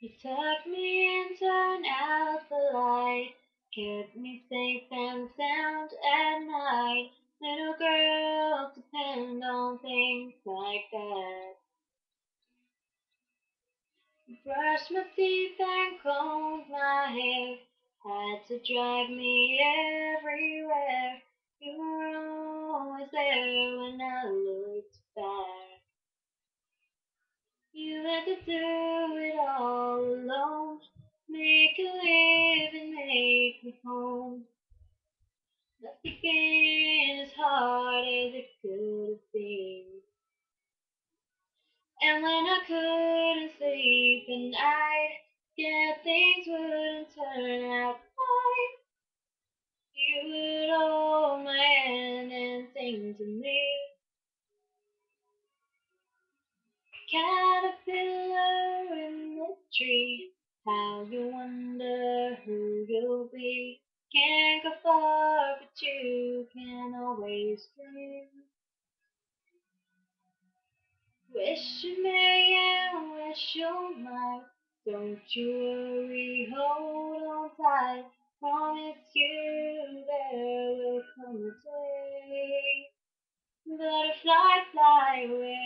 You tucked me in, turned out the light, kept me safe and sound at night. Little girls depend on things like that. Brushed my teeth and combed my hair, had to drive me everywhere. You were always there when I looked back. You had to do it all alone, make a living, make me home. Nothing been as hard as it could have been. And when I couldn't sleep at night, scared things wouldn't turn out right, you would hold my hand and sing to me. Caterpillar in the tree, how you wonder who you'll be. Can't go far, but you can always dream. Wish you may and wish you might. Don't you worry, hold on tight. Promise you there will come a day. Butterfly, fly away.